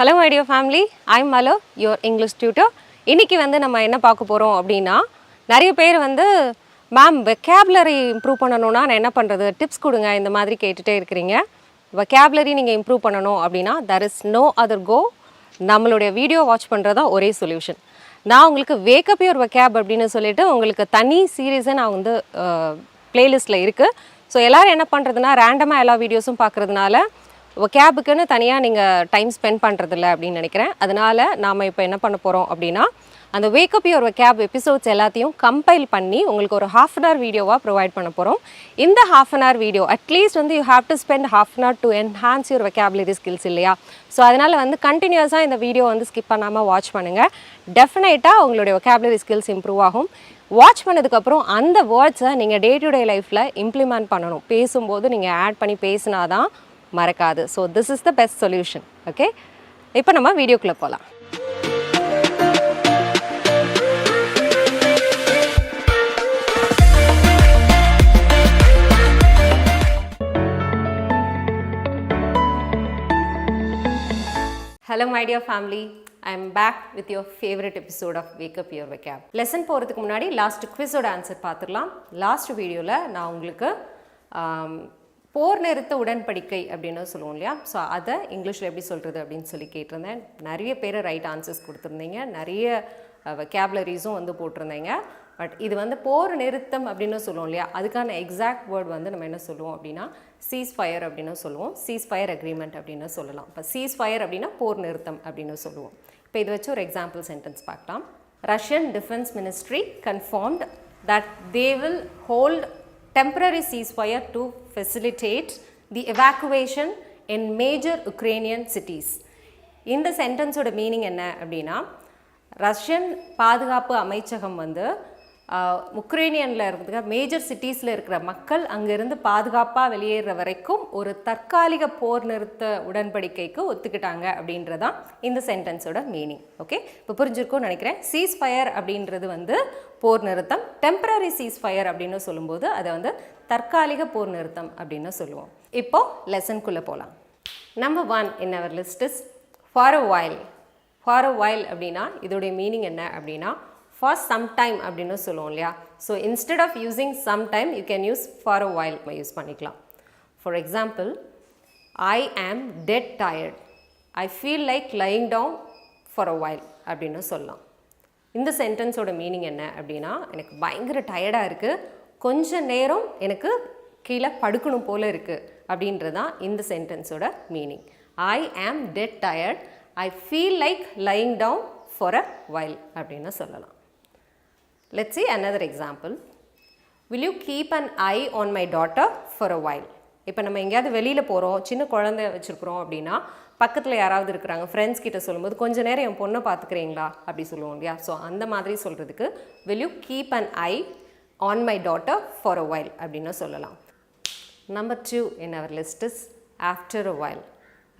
Hello my dear family, I'm Malar, your English tutor. இன்னைக்கு நம்ம என்ன பார்க்க போறோம் அப்படினா நிறைய பேர் மேம் vocabulary இம்ப்ரூவ் பண்ணனும்னா நான் என்ன பண்றது டிப்ஸ் கொடுங்க இந்த மாதிரி கேட்டுட்டே இருக்கீங்க. vocabulary நீங்க இம்ப்ரூவ் பண்ணனும் அப்படினா there is no other go. நம்மளுடைய வீடியோ வாட்ச் பண்றதா ஒரே சொல்யூஷன். நான் உங்களுக்கு wake up your vocab அப்படினு சொல்லிட்டு உங்களுக்கு தனி சீரிஸை நான் பிளேலிஸ்ட்ல இருக்கு. ஸோ எல்லாரும் என்ன பண்றதுனா ரேண்டமா எல்லா வீடியோஸும் பார்க்கறதுனால vocabக்குன்னு தனியாக நீங்கள் டைம் ஸ்பெண்ட் பண்ணுறதில்ல அப்படின்னு நினைக்கிறேன். அதனால் நாம் இப்போ என்ன பண்ண போகிறோம் அப்படின்னா அந்த wake up your vocab episodes எல்லாத்தையும் கம்பைல் பண்ணி உங்களுக்கு ஒரு half an hour வீடியோவாக ப்ரொவைட் பண்ண போகிறோம். இந்த half an hour video at least you have to spend half an hour to enhance your vocabulary skills இல்லையா? ஸோ அதனால் கண்டினியூஸாக இந்த வீடியோ ஸ்கிப் பண்ணாமல் வாட்ச் பண்ணுங்கள். டெஃபினட்டாக உங்களுடைய vocabulary ஸ்கில்ஸ் இம்ப்ரூவ் ஆகும். வாட்ச் பண்ணதுக்கப்புறம் அந்த வேர்ட்ஸை நீங்கள் டே டு டே லைஃப்பில் இம்ப்ளிமெண்ட் பண்ணணும். பேசும்போது நீங்கள் ஆட் பண்ணி பேசினாதான் மறக்காது. So this is the best solution. Okay, இப்போ நம்ம வீடியோக்குள்ளே போகலாம். Hello my dear family, I am back with your favorite episode of Wake Up Your Vocab. Lesson போகிறதுக்கு முன்னாடி லாஸ்ட் குவிஸோட ஆன்சர் பார்த்துடலாம். லாஸ்ட் வீடியோவில் நான் உங்களுக்கு போர் நிறுத்த உடன்படிக்கை அப்படின்னு சொல்லுவோம் இல்லையா? ஸோ அதை இங்கிலீஷில் எப்படி சொல்கிறது அப்படின்னு சொல்லி கேட்டிருந்தேன். நிறைய பேர் ரைட் ஆன்சர்ஸ் கொடுத்துருந்தீங்க, நிறைய vocabularies போட்டிருந்தீங்க. பட் இது போர் நிறுத்தம் அப்படின்னு சொல்லுவோம் இல்லையா? அதுக்கான எக்ஸாக்ட் வேர்ட் நம்ம என்ன சொல்லுவோம் அப்படின்னா சீஸ் ஃபயர் அப்படின்னு சொல்லுவோம். சீஸ் ஃபயர் அக்ரிமெண்ட் அப்படின்னு சொல்லலாம். இப்போ சீஸ் ஃபயர் அப்படின்னா போர் நிறுத்தம் அப்படின்னு சொல்லுவோம். இப்போ இது வச்சு ஒரு எக்ஸாம்பிள் சென்டென்ஸ் பார்க்கலாம். Russian defence ministry confirmed that they will hold temporary ceasefire to facilitate the evacuation in major Ukrainian cities. இந்த சென்டென்ஸோட மீனிங் என்ன அப்படின்னா ரஷ்யன் பாதுகாப்பு அமைச்சகம் உக்ரைனியனில் இருக்கிற மேஜர் சிட்டிஸில் இருக்கிற மக்கள் அங்கேருந்து பாதுகாப்பாக வெளியேற வரைக்கும் ஒரு தற்காலிக போர் நிறுத்த உடன்படிக்கைக்கு ஒத்துக்கிட்டாங்க அப்படின்றதான் இந்த சென்டென்ஸோட மீனிங். ஓகே, இப்போ புரிஞ்சிருக்கும்னு நினைக்கிறேன். சீஸ் ஃபயர் அப்படின்றது போர் நிறுத்தம். டெம்பரரி சீஸ் ஃபயர் அப்படின்னு சொல்லும்போது அதை தற்காலிக போர் நிறுத்தம் அப்படின்னு சொல்லுவோம். இப்போ லெசனுக்குள்ளே போகலாம். Number 1 in our list is for a while. for a while அப்படின்னா இதோடைய மீனிங் என்ன அப்படின்னா for some time அப்படின்னு சொல்லுவோம் இல்லையா? So instead of using some time you can use for a while use பண்ணிக்கலாம். For example, I am dead tired. I feel like lying down for a while அப்படின்னு சொல்லலாம். இந்த சென்டென்ஸோட மீனிங் என்ன அப்படின்னா எனக்கு பயங்கர டயர்டாக இருக்குது, கொஞ்ச நேரம் எனக்கு கீழே படுக்கணும் போல் இருக்குது அப்படின்றதான் இந்த சென்டென்ஸோட meaning. I am dead tired. I feel like lying down for a while அப்படின்னு சொல்லலாம். Let's see another example. Will you keep an eye on my daughter for a while? இப்போ நம்ம எங்கேயாவது வெளியில் போகிறோம், சின்ன குழந்தை வச்சுருக்குறோம் அப்படின்னா பக்கத்தில் யாராவது இருக்கிறாங்க, ஃப்ரெண்ட்ஸ் கிட்ட சொல்லும்போது கொஞ்சம் நேரம் என் பொண்ணை பார்த்துக்கிறீங்களா அப்படி சொல்லுவோம் இல்லையா? ஸோ அந்த மாதிரி சொல்கிறதுக்கு will you keep an eye on my daughter for a while அப்படின்னு சொல்லலாம். Number 2 in our list is after a while.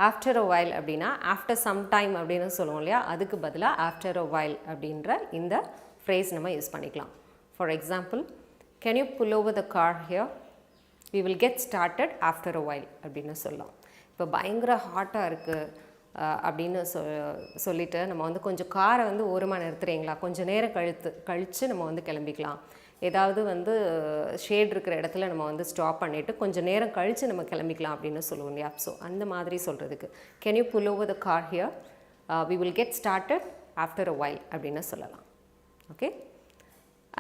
after a while அப்படின்னா after some time அப்படின்னு சொல்லுவோம் இல்லையா? அதுக்கு பதிலாக after a while அப்படின்ற இந்த ஃப்ரேஸ் நம்ம யூஸ் பண்ணிக்கலாம். For example, can you pull over the car here? We will get started after a while அப்படின்னு சொல்லலாம். இப்போ பயங்கர ஹாட்டாக இருக்குது அப்படின்னு சொல்லிவிட்டு நம்ம கொஞ்சம் காரை ஓரமாக நிறுத்துறீங்களா, கொஞ்சம் நேரம் கழித்து நம்ம கிளம்பிக்கலாம். ஏதாவது ஷேட் இருக்கிற இடத்துல நம்ம ஸ்டாப் பண்ணிவிட்டு கொஞ்சம் நேரம் கழித்து நம்ம கிளம்பிக்கலாம் அப்படின்னு சொல்லுவோம் இல்லையா? ஸோ அந்த மாதிரி சொல்கிறதுக்கு can you pull over the car here? We will get started after a while அப்படின்னு சொல்லலாம். Okay,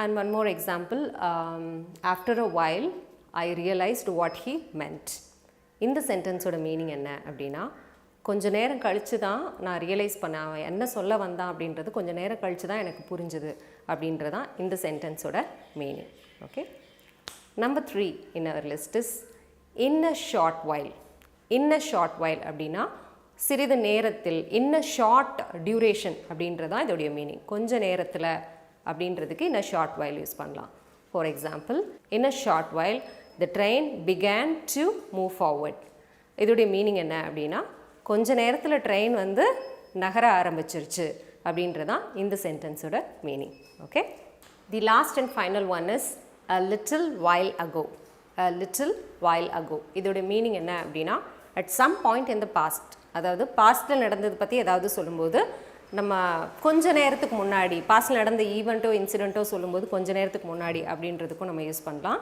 and one more example, after a while I realized what he meant. இந்த சென்டென்ஸோட மீனிங் என்ன அப்படின்னா கொஞ்சம் நேரம் கழித்து தான் நான் ரியலைஸ் பண்ணேன் என்ன சொல்ல வந்தான் அப்படின்றது கொஞ்சம் நேரம் கழித்து தான் எனக்கு புரிஞ்சுது அப்படின்றதான் இந்த சென்டென்ஸோட meaning. Okay, number 3 in our list is in a short while. in a short while அப்படின்னா சிறிது நேரத்தில், in a short duration அப்படின்றதான் இதோடைய மீனிங். கொஞ்சம் நேரத்தில் அப்படின்றதுக்கு in a short while use பண்ணலாம். For example, in a short while the train began to move forward. இதோடைய மீனிங் என்ன அப்படின்னா கொஞ்ச நேரத்தில் ட்ரெயின் நகர ஆரம்பிச்சிருச்சு அப்படின்றதான் இந்த சென்டென்ஸோட meaning. Okay, the last and final one is a little while ago. a little while ago இதோடைய மீனிங் என்ன அப்படின்னா at some point in the past அதாவது பாஸ்ட்டில் நடந்தது பற்றி ஏதாவது சொல்லும்போது நம்ம கொஞ்ச நேரத்துக்கு முன்னாடி பாஸ்ட்டில் நடந்த ஈவெண்ட்டோ இன்சிடெண்ட்டோ சொல்லும்போது கொஞ்ச நேரத்துக்கு முன்னாடி அப்படின்றதுக்கும் நம்ம யூஸ் பண்ணலாம்.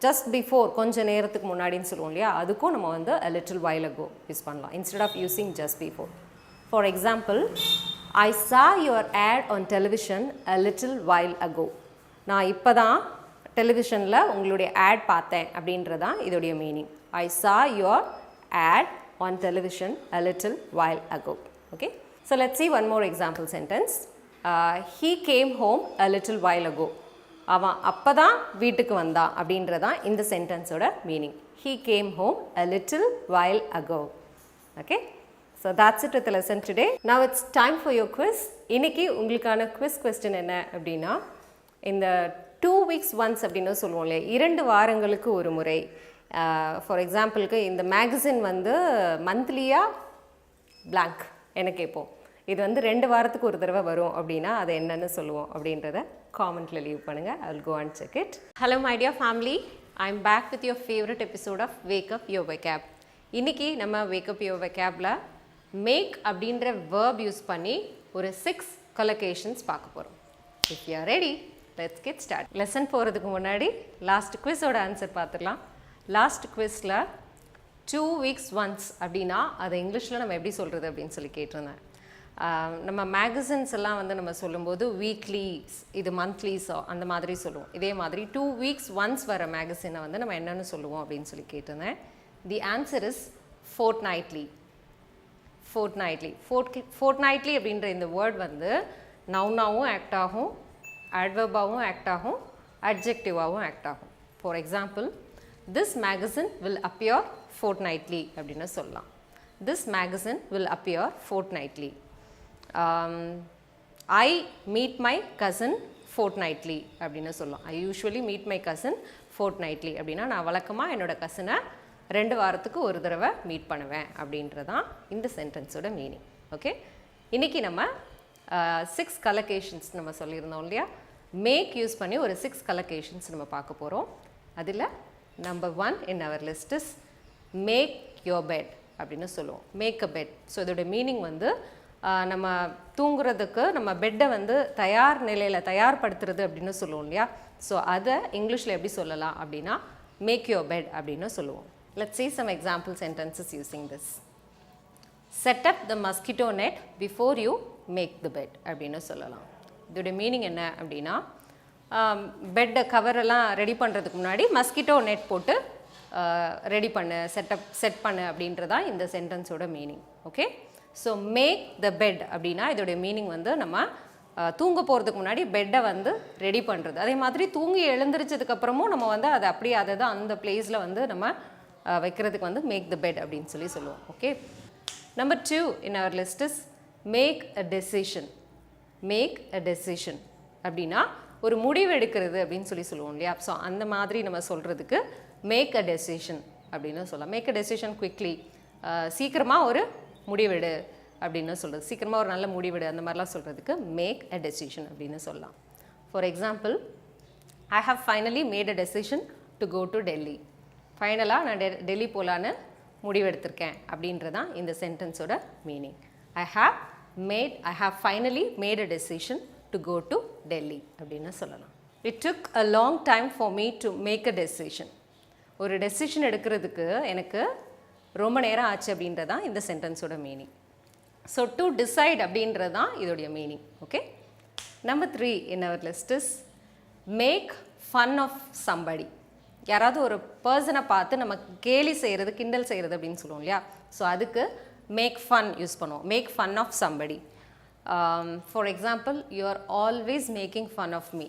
ஜஸ்ட் பிஃபோர் கொஞ்ச நேரத்துக்கு முன்னாடின்னு சொல்லுவோம் இல்லையா, அதுக்கும் நம்ம வந்து a little while ago use பண்ணலாம் instead of using just before. For example, I saw your ad on television a little while ago. நான் இப்போ தான் டெலிவிஷனில் உங்களுடைய ஆட் பார்த்தேன் அப்படின்றதான் இதோடைய meaning. I saw your ad on television a little while ago. Okay, so let's see one more example sentence. He came home a little while ago. அவன் அப்போ தான் வீட்டுக்கு வந்தான் அப்படின்றதான் இந்த சென்டென்ஸோட meaning. He came home a little while ago. Okay, so that's it with the lesson today. Now it's time for your quiz. இன்னைக்கு உங்களுக்கான quiz question என்ன அப்படின்னா, இந்த 2 weeks once அப்படின்னு சொல்லுவோம் இல்லையா, 2 வாரங்களுக்கு ஒரு முறை. ஃபார் எக்ஸாம்பிளுக்கு இந்த மேகசின் வந்து மந்த்லியா blank என்ன கேட்போம். இது வந்து 2 வாரத்துக்கு ஒரு தடவை வரும் அப்படின்னா அது என்னன்னு சொல்லுவோம் அப்படின்றத காமெண்ட்டில் லீவ் பண்ணுங்கள். I will go and check it. Hello my dear family, I am back with your favorite episode of Wake Up Your Vocab. இன்னைக்கு நம்ம Wake Up Your Vocabல make அப்படின்ற verb யூஸ் பண்ணி ஒரு 6 collocations பார்க்க போகிறோம். If you are ready, let's get started. Lesson போகிறதுக்கு முன்னாடி last குவிஸோட ஆன்சர் பார்த்துடலாம். லாஸ்ட் குவிஸில் 2 weeks once அப்படின்னா அதை இங்கிலீஷில் நம்ம எப்படி சொல்கிறது அப்படின்னு சொல்லி கேட்டிருந்தேன். நம்ம மேகசின்ஸ் எல்லாம் வந்து நம்ம சொல்லும்போது வீக்லிஸ், இது மந்த்லிஸோ அந்த மாதிரி சொல்லுவோம். இதே மாதிரி 2 weeks once வர மேகசினை வந்து நம்ம என்னென்னு சொல்லுவோம் அப்படின்னு சொல்லி கேட்டிருந்தேன். The answer is fortnightly. fortnightly அப்படின்ற இந்த வேர்ட் வந்து நவுனாகவும் ஆக்ட் ஆகும், adverb-ஆகவும் ஆக்ட் ஆகும், adjective-ஆகவும் ஆக்ட் ஆகும். For example, this magazine will appear fortnightly அப்படின்னு சொல்லலாம். This magazine will appear fortnightly. I meet my cousin fortnightly அப்படின்னு சொல்லலாம். I usually meet my cousin fortnightly அப்படின்னா நான் வழக்கமாக என்னோட கசினை 2 வாரத்துக்கு ஒரு தடவை மீட் பண்ணுவேன் அப்படின்றதான் இந்த சென்டென்ஸோட மீனிங். ஓகே, இன்றைக்கி நம்ம 6 collocations நம்ம சொல்லியிருந்தோம் இல்லையா, மேக் யூஸ் பண்ணி ஒரு 6 collocations நம்ம பார்க்க போகிறோம். அதில் number 1 in our list is make your bed அப்படின்னு சொல்லுவோம். Make a bed. ஸோ இதோட மீனிங் வந்து நம்ம தூங்குறதுக்கு நம்ம பெட்டை வந்து தயார் நிலையில் தயார்படுத்துறது அப்படின்னு சொல்லுவோம் இல்லையா. ஸோ அதை இங்கிலீஷில் எப்படி சொல்லலாம் அப்படின்னா மேக் யோர் பெட் அப்படின்னு சொல்லுவோம். Let's see some example sentences using this. Set up the mosquito net before you make the bed அப்படின்னு சொல்லலாம். இதோட மீனிங் என்ன அப்படின்னா, பெட்டை கவரெல்லாம் ரெடி பண்ணுறதுக்கு முன்னாடி மஸ்கிட்டோ நெட் போட்டு ரெடி பண்ணு, செட் பண்ணு அப்படின்றதான் இந்த சென்டென்ஸோட meaning. Okay, so make the bed அப்படின்னா இதோடைய மீனிங் வந்து நம்ம தூங்க போகிறதுக்கு முன்னாடி பெட்டை வந்து ரெடி பண்ணுறது. அதே மாதிரி தூங்கி எழுந்திரிச்சதுக்கப்புறமும் நம்ம வந்து அதை அப்படியே அதை தான் அந்த பிளேஸில் வந்து நம்ம வைக்கிறதுக்கு வந்து மேக் த பெட் அப்படின்னு சொல்லி சொல்லுவோம். Okay, number 2 in our list is make a decision. Make a decision அப்படின்னா ஒரு முடிவு எடுக்கிறது அப்படின்னு சொல்லி சொல்லுவோம் இல்லையா. ஸோ அந்த மாதிரி நம்ம சொல்கிறதுக்கு மேக் அ டெசிஷன் அப்படின்னு சொல்லலாம். மேக் அ டெசிஷன் குவிக்லி, சீக்கிரமாக ஒரு முடிவெடு அப்படின்னு சொல்கிறது, சீக்கிரமாக ஒரு நல்ல முடிவெடு அந்த மாதிரிலாம் சொல்கிறதுக்கு மேக் அ டெசிஷன் அப்படின்னு சொல்லலாம். For example, I have finally made a decision to go to Delhi. ஃபைனலாக நான் டெல்லி போகலான்னு முடிவெடுத்திருக்கேன் அப்படின்றதான் இந்த சென்டென்ஸோட meaning. I have finally made a decision to go to Delhi அப்படின்னு சொல்லலாம். It took a long time for me to make a decision. ஒரு டெசிஷன் எடுக்கிறதுக்கு எனக்கு ரொம்ப நேரம் ஆச்சு அப்படின்றதான் இந்த சென்டென்ஸோட மீனிங். ஸோ டு டிசைட் அப்படின்றது தான் இதோடைய meaning. Okay, number 3 in our list is make fun of somebody. யாராவது ஒரு பர்சனை பார்த்து நம்ம கேலி செய்கிறது, கிண்டல் செய்கிறது அப்படின்னு சொல்லுவோம் இல்லையா. ஸோ அதுக்கு மேக் ஃபன் யூஸ் பண்ணுவோம். Make fun of somebody. For example, you are always making fun of me.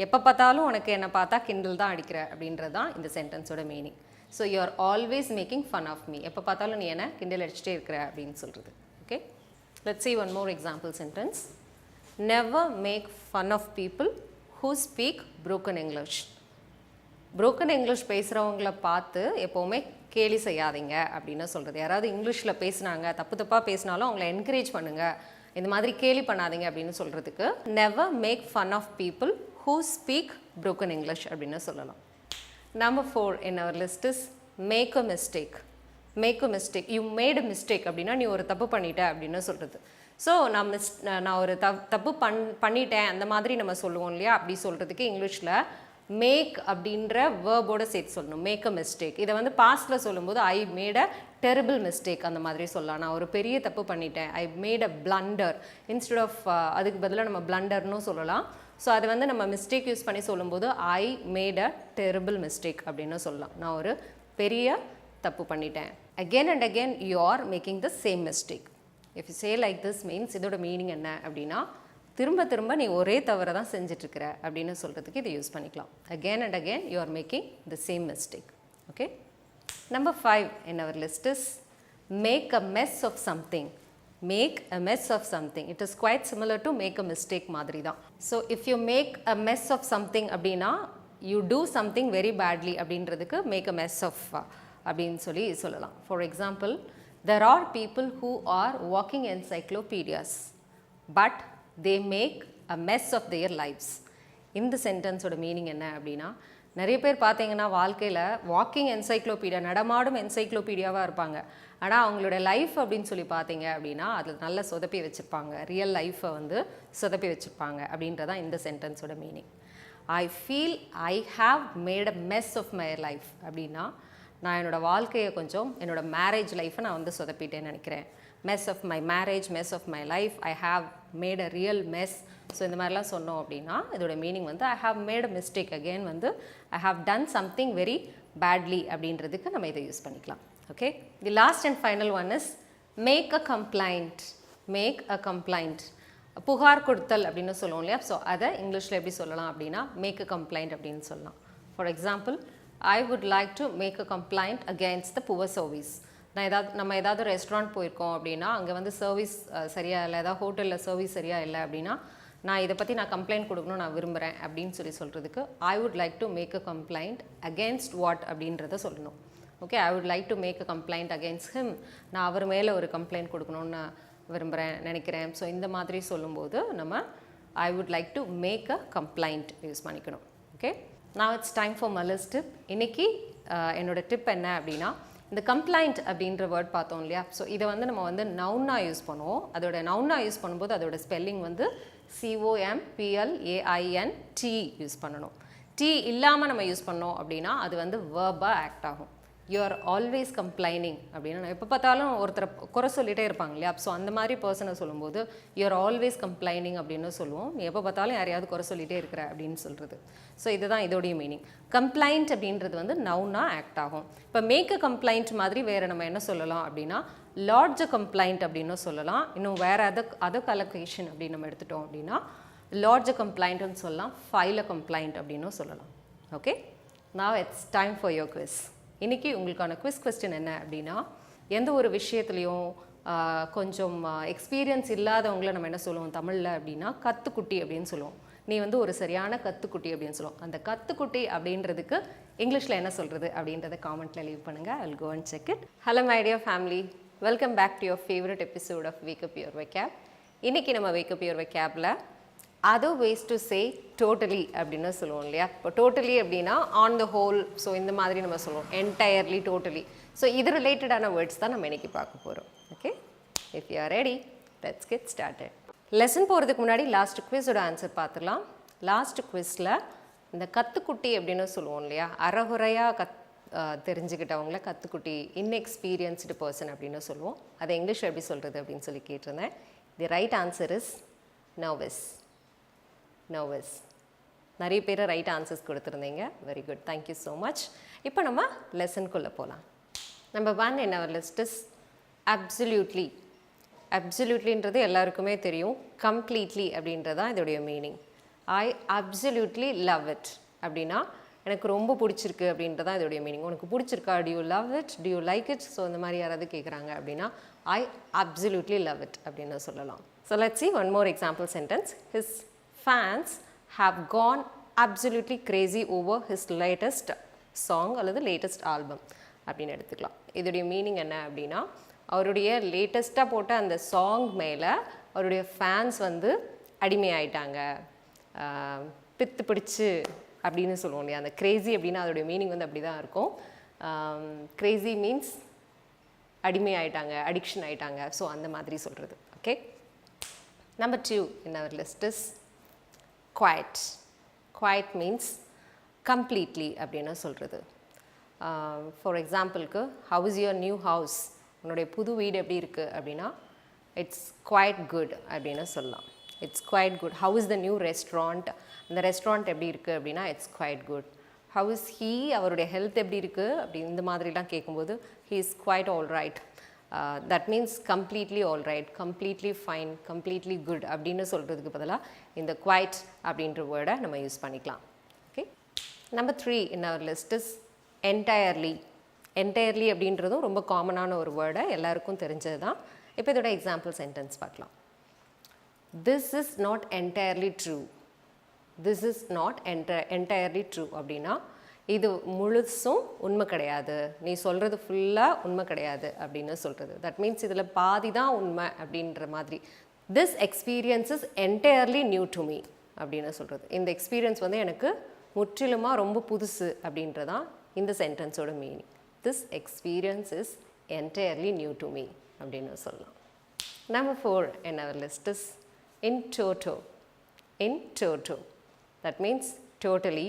எப்போ பார்த்தாலும் உனக்கு என்னை பார்த்தா கிண்டல் தான் அடிக்கிற அப்படின்றது தான் இந்த சென்டென்ஸோட meaning. So you are always making fun of me. எப்போ பார்த்தாலும் நீ என்ன கிண்டல் அடிச்சுட்டே இருக்கிற அப்படின்னு சொல்கிறது. Okay, let's see one more example sentence. Never make fun of people who speak broken English. broken English பேசுகிறவங்கள பார்த்து எப்போவுமே கேலி செய்யாதீங்க அப்படின்னு சொல்கிறது. யாராவது இங்கிலீஷில் பேசுனாங்க, தப்பாக பேசினாலும் அவங்கள என்கரேஜ் பண்ணுங்கள், இந்த மாதிரி கேலி பண்ணாதீங்க அப்படின்னு சொல்கிறதுக்கு never make fun of people who speak broken English அப்படின்னு சொல்லலாம். Number 4 in our list is make a mistake. Make a mistake, you made a mistake அப்படின்னா நீ ஒரு தப்பு பண்ணிட்ட அப்படின்னு சொல்கிறது. ஸோ நான் ஒரு தப்பு பண்ணிட்டேன் அந்த மாதிரி நம்ம சொல்லுவோம் இல்லையா, அப்படி சொல்கிறதுக்கு இங்கிலீஷில் மேக் அப்படின்ற வேர்போட சேர்த்து சொல்லணும். Make a mistake. இதை வந்து பாஸ்டில் சொல்லும்போது I made a terrible mistake அந்த மாதிரி சொல்லலாம். நான் ஒரு பெரிய தப்பு பண்ணிட்டேன், I made a blunder. Instead of அதுக்கு பதிலாக நம்ம பிளண்டர்னு சொல்லலாம். ஸோ அது வந்து நம்ம மிஸ்டேக் யூஸ் பண்ணி சொல்லும்போது I made a terrible mistake அப்படின்னு சொல்லலாம். நான் ஒரு பெரிய தப்பு பண்ணிட்டேன். Again and again you are making the same mistake. If you say like this means இதோட மீனிங் என்ன அப்படின்னா, திரும்ப திரும்ப நீ ஒரே தவறை தான் செஞ்சிட்ருக்கிற அப்படின்னு சொல்கிறதுக்கு இதை யூஸ் பண்ணிக்கலாம். Again and again you are making the same mistake. Okay. Number 5 in our list is make a mess of something. Make a mess of something. It is quite similar to make a mistake மாதிரி தான். So if you make a mess of something அப்படின்னா you do something very badly அப்படின்றதுக்கு make a mess of அப்படின்னு சொல்லலாம். For example, there are people who are walking encyclopedias but they make a mess of their lives. இந்த சென்டென்ஸோட meaning என்ன அப்படின்னா, நிறைய பேர் பார்த்தீங்கன்னா வாழ்க்கையில் வாக்கிங் என்சைக்ளோபீடியா, நடமாடும் என்சைக்ளோபீடியாவாக இருப்பாங்க. ஆனால் அவங்களோட லைஃப் அப்படின்னு சொல்லி பார்த்தீங்க அப்படின்னா அதில் நல்லா சொதப்பி வச்சுருப்பாங்க. ரியல் லைஃப்பை வந்து சொதப்பி வச்சுருப்பாங்க அப்படின்றதான் இந்த சென்டென்ஸோட meaning. I feel I have made a mess of my life அப்படின்னா, நான் என்னோடய வாழ்க்கையை கொஞ்சம் என்னோடய மேரேஜ் லைஃப்பை நான் வந்து சொதப்பிட்டேன்னு நினைக்கிறேன். Mess of my marriage, mess of my life, I have made a real mess. So இந்த மாதிரிலாம் சொன்னோம் அப்படின்னா இதோட மீனிங் வந்து I have made a mistake. Again வந்து I have done something very badly அப்படின்றதுக்கு நம்ம இதை யூஸ் பண்ணிக்கலாம். Okay. The last and final one is make a complaint. Make a complaint, புகார் கொடுத்தல் அப்படின்னு சொல்லுவோம் இல்லையா. ஸோ அதை இங்கிலீஷில் எப்படி சொல்லலாம் அப்படின்னா மேக் அ கம்ப்ளைண்ட் அப்படின்னு சொல்லலாம். For example, I would like to make a complaint against the poor service. நம்ம ஏதாவது ரெஸ்டாரண்ட் போயிருக்கோம் அப்படின்னா அங்கே வந்து சர்வீஸ் சரியாக இல்லை, ஏதாவது ஹோட்டலில் சர்வீஸ் சரியாக இல்லை அப்படின்னா நான் இதை பற்றி நான் கம்ப்ளைண்ட் கொடுக்கணும் நான் விரும்புகிறேன் அப்படின்னு சொல்கிறதுக்கு I would like to make a complaint against what அப்படின்றத சொல்லணும். Okay. I would like to make a complaint against him. நான் அவர் மேலே ஒரு கம்ப்ளைண்ட் கொடுக்கணும்னு விரும்புகிறேன் நினைக்கிறேன். ஸோ இந்த மாதிரி சொல்லும்போது நம்ம I would like to make a complaint use பண்ணிக்கணும். Okay. Now it's time for Malar's tip. இன்னைக்கு என்னோட டிப் என்ன அப்படின்னா, இந்த கம்ப்ளைண்ட் அப்படின்ற வேர்ட் பார்த்தோம் இல்லையா. ஸோ இதை வந்து நம்ம வந்து நவுனாக யூஸ் பண்ணுவோம். அதோட நவுனாக யூஸ் பண்ணும்போது அதோட ஸ்பெல்லிங் வந்து COMPLAINT யூஸ் பண்ணணும். டி இல்லாமல் நம்ம யூஸ் பண்ணோம் அப்படின்னா அது வந்து வேர்பாக ஆக்ட் ஆகும். யூ ஆர் ஆல்வேஸ் கம்ப்ளைனிங் அப்படின்னா எப்போ பார்த்தாலும் ஒருத்தரை குறை சொல்லிகிட்டே இருப்பாங்க இல்லையா. ஸோ அந்த மாதிரி பர்சனை சொல்லும்போது யூ ஆர் ஆல்வேஸ் கம்ப்ளைனிங் அப்படின்னு சொல்லுவோம். நீ எப்போ பார்த்தாலும் யாரையாவது குறை சொல்லிகிட்டே இருக்கிற அப்படின்னு சொல்கிறது. ஸோ இதுதான் இதோடைய மீனிங். கம்ப்ளைண்ட் அப்படின்றது வந்து நவுனாக ஆக்ட் ஆகும். இப்போ மேக் அ கம்ப்ளைண்ட் மாதிரி வேறு நம்ம என்ன சொல்லலாம் அப்படின்னா லாட்ஜ் அ கம்ப்ளைண்ட் அப்படின்னு சொல்லலாம். இன்னும் வேறு அதர் அலோகேஷன் அப்படின்னு நம்ம எடுத்துட்டோம் அப்படின்னா லாட்ஜ் அ கம்ப்ளைண்ட்னு சொல்லலாம். ஃபைல் அ கம்ப்ளைண்ட் அப்படின்னு சொல்லலாம். Okay. Now it's time for your quiz. இன்றைக்கி உங்களுக்கான குவிஸ் கொஸ்டின் என்ன அப்படின்னா, எந்த ஒரு விஷயத்துலையும் கொஞ்சம் எக்ஸ்பீரியன்ஸ் இல்லாதவங்கள நம்ம என்ன சொல்லுவோம் தமிழில் அப்படின்னா கத்துக்குட்டி அப்படின்னு சொல்லுவோம். நீ வந்து ஒரு சரியான கத்துக்குட்டி அப்படின்னு சொல்லுவோம். அந்த கத்துக்குட்டி அப்படின்றதுக்கு இங்கிலீஷில் என்ன சொல்கிறது அப்படின்றத காமெண்ட்டில் லீவ் பண்ணுங்கள். I will go and check it. Hello my dear family, welcome back to your favourite episode of wake up your vocab. இன்றைக்கி நம்ம வேக்கப் யுவர் வெக்காப்பில் other ways to say totally அப்படின்னு சொல்லுவோம் இல்லையா. இப்போ டோட்டலி அப்படின்னா ஆன் த ஹோல், ஸோ இந்த மாதிரி நம்ம சொல்லுவோம். Entirely, totally. ஸோ இது ரிலேட்டடான வேர்ட்ஸ் தான் நம்ம இன்றைக்கி பார்க்க போகிறோம். Okay. If you are ready, let's get started. Lesson போகிறதுக்கு முன்னாடி லாஸ்ட் குவிஸோட ஆன்சர் பார்த்துடலாம். லாஸ்ட் குவிஸில் இந்த கத்துக்குட்டி அப்படின்னு சொல்லுவோம் இல்லையா, அறகுறையாக தெரிஞ்சுக்கிட்டவங்கள கத்துக்குட்டி, இன்எக்ஸ்பீரியன்ஸ்டு பர்சன் அப்படின்னு சொல்லுவோம். அதை இங்கிலீஷ் எப்படி சொல்கிறது அப்படின்னு சொல்லி கேட்டிருந்தேன். The right answer is nervous. Nervous. நிறைய பேர் ரைட் ஆன்சர்ஸ் கொடுத்துருந்தீங்க. Very good, thank you so much. இப்போ நம்ம லெசனுக்குள்ளே போகலாம். Number 1 in our list is absolutely. அப்சல்யூட்லின்றது எல்லாருக்குமே தெரியும். கம்ப்ளீட்லி அப்படின்றது தான் இதோடைய meaning. I absolutely love it அப்படின்னா எனக்கு ரொம்ப பிடிச்சிருக்கு அப்படின்றது தான் இதோடைய மீனிங். உனக்கு பிடிச்சிருக்கா, do you love it, do you like it? So இந்த மாதிரி யாராவது கேட்குறாங்க அப்படின்னா ஐ அப்சல்யூட்லி லவ் இட் அப்படின்னு சொல்லலாம். So let's see one more example sentence. His fans have gone absolutely crazy over his latest song அல்லது latest album அப்படின்னு எடுத்துக்கலாம். இதோடைய மீனிங் என்ன அப்படின்னா, அவருடைய லேட்டஸ்ட்டாக போட்ட அந்த சாங் மேலே அவருடைய ஃபேன்ஸ் வந்து அடிமையாயிட்டாங்க, பித்து பிடிச்சு அப்படின்னு சொல்லுவோம் இல்லையா. அந்த கிரேசி அப்படின்னா அதோடைய மீனிங் வந்து அப்படி தான் இருக்கும். கிரேசி மீன்ஸ் அடிமை ஆயிட்டாங்க, அடிக்ஷன் ஆயிட்டாங்க. ஸோ அந்த மாதிரி சொல்கிறது. Okay. Number 2 in our list is quiet. Quiet means completely அப்படின்னு சொல்கிறது. ஃபார் எக்ஸாம்பிளுக்கு, how is your new house? உன்னுடைய புது வீடு எப்படி இருக்குது அப்படின்னா இட்ஸ் குவைட் குட் அப்படின்னு சொல்லலாம். It's quite good. how is the new restaurant? அந்த ரெஸ்டாரண்ட் எப்படி இருக்குது அப்படின்னா it's quite good. how is he? அவருடைய ஹெல்த் எப்படி இருக்குது அப்படி இந்த மாதிரிலாம் கேட்கும்போது he is quite all right. That means completely all right, completely fine, completely good அப்படின்னு சொல்கிறதுக்கு பதிலாக இந்த quite அப்படின்ற வேர்டை நம்ம யூஸ் பண்ணிக்கலாம். Okay. Number 3 in our list is entirely. entirely அப்படின்றதும் ரொம்ப காமனான ஒரு வேர்டை எல்லாருக்கும் தெரிஞ்சது தான். இப்போ இதோட எக்ஸாம்பிள் சென்டென்ஸ் பார்க்கலாம். this is not entirely true. this is not entirely true அப்படின்னா இது முழுசும் உண்மை கிடையாது, நீ சொல்கிறது ஃபுல்லாக உண்மை கிடையாது அப்படின்னு சொல்கிறது. தட் மீன்ஸ் இதில் பாதி தான் உண்மை அப்படின்ற மாதிரி. This experience is entirely new to me அப்படின்னு சொல்கிறது. இந்த எக்ஸ்பீரியன்ஸ் வந்து எனக்கு முற்றிலுமாக ரொம்ப புதுசு அப்படின்றதான் இந்த சென்டென்ஸோட meaning. This experience is entirely new to me அப்படின்னு சொல்லலாம். Number 4 in our list is in toto. in toto. that means totally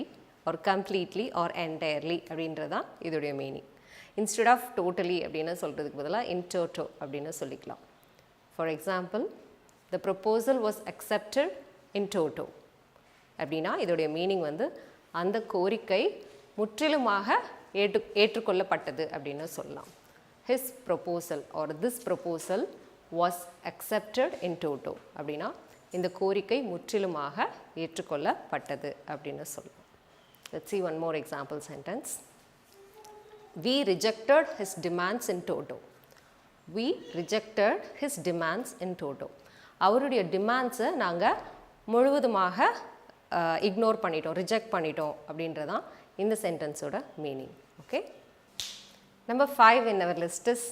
or completely or entirely அப்படின்றதான் இதோடைய மீனிங். இன்ஸ்டெட் ஆஃப் டோட்டலி அப்படின்னு சொல்கிறதுக்கு பதிலாக in toto அப்படின்னு சொல்லிக்கலாம். For example, the proposal was accepted in toto அப்படின்னா இதோடைய மீனிங் வந்து அந்த கோரிக்கை முற்றிலுமாக ஏற்றுக்கொள்ளப்பட்டது அப்படின்னு சொல்லலாம். his proposal or this proposal was accepted in toto அப்படின்னா இந்த கோரிக்கை முற்றிலுமாக ஏற்றுக்கொள்ளப்பட்டது அப்படின்னு சொல்லலாம். Let's see one more example sentence. We rejected his demands in toto. We rejected his demands in toto. அவருடைய டிமாண்ட்ஸை நாங்கள் முழுவதுமாக இக்னோர் பண்ணிட்டோம், ரிஜெக்ட் பண்ணிட்டோம் அப்படின்றதான் இந்த சென்டென்ஸோட meaning. Okay. Number 5 in our list is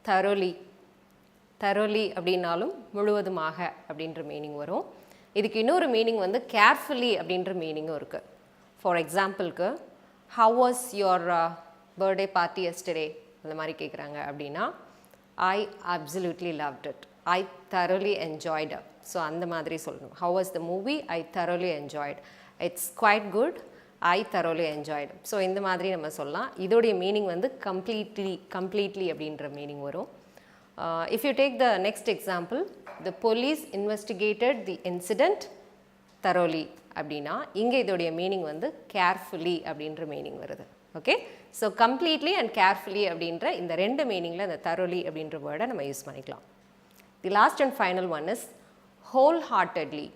thoroughly. thoroughly அப்படின்னாலும் முழுவதுமாக அப்படின்ற மீனிங் வரும். இதுக்கு இன்னொரு மீனிங் வந்து கேர்ஃபுல்லி அப்படின்ற மீனிங்கும் இருக்குது. ஃபார் எக்ஸாம்பிளுக்கு, how was your birthday party yesterday அந்த மாதிரி கேட்குறாங்க அப்படின்னா I absolutely loved it. I thoroughly enjoyed it. So அந்த மாதிரி சொல்லணும். how was the movie? I thoroughly enjoyed. It's quite good. I thoroughly enjoyed. So இந்த மாதிரி நம்ம சொல்லலாம். இதோடைய மீனிங் வந்து completely அப்படின்ற மீனிங் வரும். If you take the next example, the police investigated the incident thoroughly அப்படின்னா இங்கே இதோடைய மீனிங் வந்து கேர்ஃபுல்லி அப்படின்ற மீனிங் வருது. Okay. So completely and carefully அப்படின்ற இந்த ரெண்டு மீனிங்கில் இந்த thoroughly அப்படின்ற வேர்டை நம்ம யூஸ் பண்ணிக்கலாம். தி last and final one is wholeheartedly.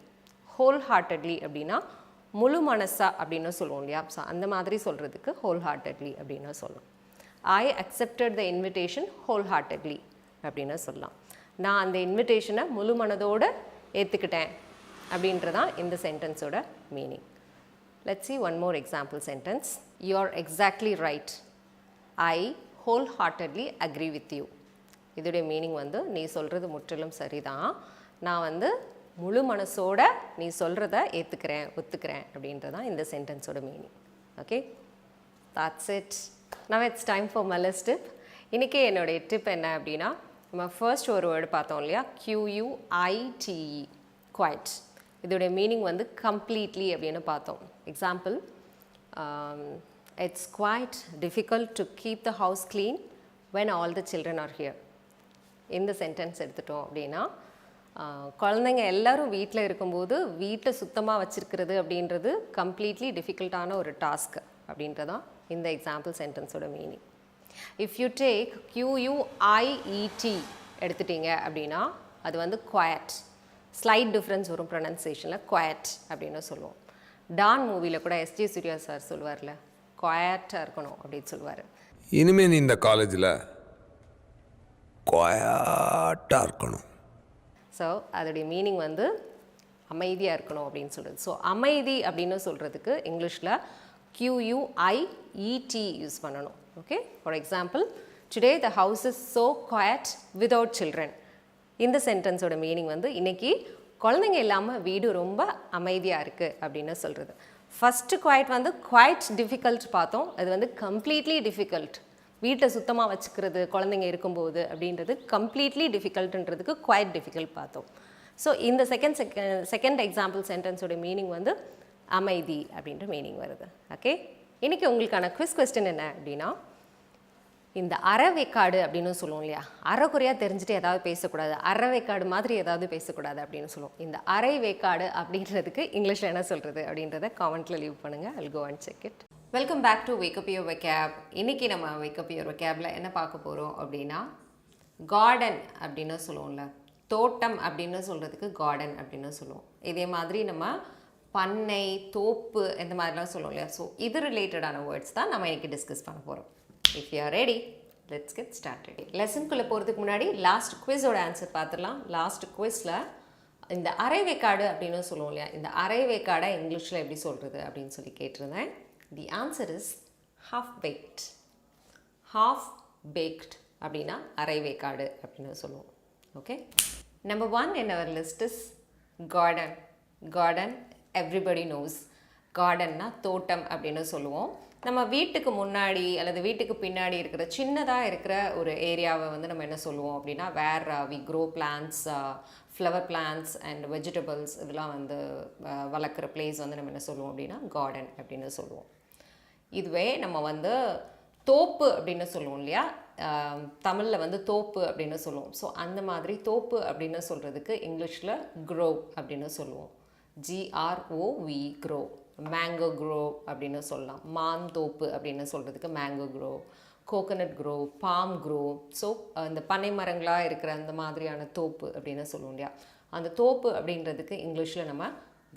wholeheartedly அப்படின்னா முழு மனசா அப்படின்னு சொல்லுவோம் இல்லையா? ஸோ அந்த மாதிரி சொல்கிறதுக்கு wholeheartedly அப்படின்னு சொல்லலாம். I accepted the invitation wholeheartedly அப்படின்னு சொல்லலாம். நான் அந்த இன்விடேஷனை முழு மனதோடு ஏற்றுக்கிட்டேன் அப்படின்றதான் இந்த சென்டென்ஸோட meaning. Let's see one more example sentence. You are exactly right. I wholeheartedly agree with you. இதோடைய மீனிங் வந்து நீ சொல்கிறது முற்றிலும் சரிதான், நான் வந்து முழு மனசோட நீ சொல்கிறத ஏற்றுக்கிறேன், ஒத்துக்கிறேன் அப்படின்றதான் இந்த சென்டென்ஸோட meaning. Okay. that's it. now it's time for Malar's tip. இன்றைக்கி என்னுடைய டிப் என்ன அப்படின்னா, நம்ம ஃபர்ஸ்ட் ஒரு வேர்டு பார்த்தோம் இல்லையா? QUITE, quite. இதோடைய மீனிங் வந்து கம்ப்ளீட்லி அப்படின்னு பார்த்தோம். Example, it's quite difficult to keep the house clean when all the children are here. இந்த சென்டென்ஸ் எடுத்துட்டோம் அப்படின்னா குழந்தைங்க எல்லோரும் வீட்டில் இருக்கும்போது வீட்டை சுத்தமாக வச்சுருக்கிறது அப்படின்றது கம்ப்ளீட்லி டிஃபிகல்ட்டான ஒரு டாஸ்க் அப்படின்றதான் இந்த எக்ஸாம்பிள் சென்டென்ஸோட meaning. If you take QUIET எடுத்துட்டீங்க அப்படின்னா அது வந்து குவைட். ஸ்லைட் டிஃப்ரென்ஸ் வரும் ப்ரொனன்சியேஷனில், குவைட் அப்படின்னு சொல்லுவோம். டான் மூவியில் கூட எஸ்ஜே சூர்யா சார் சொல்லுவார்ல, குவைட்டாக இருக்கணும் அப்படின்னு சொல்லுவார். இனிமேல் நீ இந்த காலேஜில் குவைட்டாக இருக்கணும். ஸோ அதோடைய மீனிங் வந்து அமைதியாக இருக்கணும் அப்படின்னு சொல்கிறது. ஸோ அமைதி அப்படின்னு சொல்கிறதுக்கு இங்கிலீஷில் QUIET யூஸ் பண்ணணும். Okay. For example, today the house is so quiet without children. இந்த சென்டென்ஸோட மீனிங் வந்து இன்றைக்கி குழந்தைங்க இல்லாமல் வீடு ரொம்ப அமைதியாக இருக்குது அப்படின்னு சொல்கிறது. ஃபஸ்ட்டு குவைட் வந்து குவைட் டிஃபிகல்ட் பார்த்தோம், அது வந்து கம்ப்ளீட்லி டிஃபிகல்ட். வீட்டை சுத்தமாக வச்சுக்கிறது குழந்தைங்க இருக்கும்போது அப்படின்றது கம்ப்ளீட்லி டிஃபிகல்ட்டுன்றதுக்கு குவைட் டிஃபிகல்ட் பார்த்தோம். ஸோ இந்த செகண்ட் எக்ஸாம்பிள் சென்டென்ஸோட மீனிங் வந்து அமைதி அப்படின்ற மீனிங் வருது. ஓகே, இன்றைக்கி உங்களுக்கான குவிஸ் கொஸ்டின் என்ன அப்படின்னா, இந்த அறவேக்காடு அப்படின்னு சொல்லுவோம் இல்லையா, அறக்குறையாக தெரிஞ்சுட்டு ஏதாவது பேசக்கூடாது, அறவேக்காடு மாதிரி ஏதாவது பேசக்கூடாது அப்படின்னு சொல்லுவோம். இந்த அரை வேக்காடு அப்படின்றதுக்கு இங்கிலீஷில் என்ன சொல்கிறது அப்படின்றத காமெண்ட்டில் லீவ் பண்ணுங்கள். I'll go and check it. Welcome back to Wake Up Your Vocab. இன்றைக்கி நம்ம Wake Up Your Vocabல என்ன பார்க்க போகிறோம் அப்படின்னா, கார்டன் அப்படின்னு சொல்லுவோம்ல, தோட்டம் அப்படின்னு சொல்கிறதுக்கு கார்டன் அப்படின்னு சொல்லுவோம். இதே மாதிரி நம்ம பண்ணை, தோப்பு இந்த மாதிரிலாம் சொல்லுவோம் இல்லையா. ஸோ இது ரிலேட்டடான வேர்ட்ஸ் தான் நம்ம இன்றைக்கி டிஸ்கஸ் பண்ண போகிறோம். If you are ready, let's get started. லெசனுக்குள்ளே போகிறதுக்கு முன்னாடி லாஸ்ட் குவிஸோட ஆன்சர் பார்த்துடலாம். லாஸ்ட் குவிஸில் இந்த அரைவேக்காடு அப்படின்னு சொல்லுவோம் இல்லையா, இந்த அரைவேக்காடை இங்கிலீஷில் எப்படி சொல்கிறது அப்படின்னு சொல்லி கேட்டிருந்தேன். The answer is half baked. Half baked அப்படின்னா அரைவேக்காடு அப்படின்னு சொல்லுவோம். Okay, number 1 in our list is garden. Garden everybody knows. கார்டன்னா தோட்டம் அப்படின்னு சொல்லுவோம். நம்ம வீட்டுக்கு முன்னாடி அல்லது வீட்டுக்கு பின்னாடி இருக்கிற சின்னதாக இருக்கிற ஒரு ஏரியாவை வந்து நம்ம என்ன சொல்லுவோம் அப்படின்னா, where we grow plants, flower plants and vegetables இதெல்லாம் வந்து வளர்க்குற பிளேஸ் வந்து நம்ம என்ன சொல்லுவோம் அப்படின்னா கார்டன் அப்படின்னு சொல்லுவோம். இதுவே நம்ம வந்து தோப்பு அப்படின்னு சொல்லுவோம் இல்லையா, தமிழில் வந்து தோப்பு அப்படின்னு சொல்லுவோம். ஸோ அந்த மாதிரி தோப்பு அப்படின்னு சொல்கிறதுக்கு இங்கிலீஷில் க்ரோவ் அப்படின்னு சொல்லுவோம். GROV Grove. மேங்கோ க்ரோவ் அப்படின்னு சொல்லலாம். மான் தோப்பு அப்படின்னு சொல்கிறதுக்கு mango grove, coconut grove, palm grove. So இந்த பனை மரங்களாக இருக்கிற அந்த மாதிரியான தோப்பு அப்படின்னு சொல்லுவோம் இல்லையா, அந்த தோப்பு அப்படின்றதுக்கு இங்கிலீஷில் நம்ம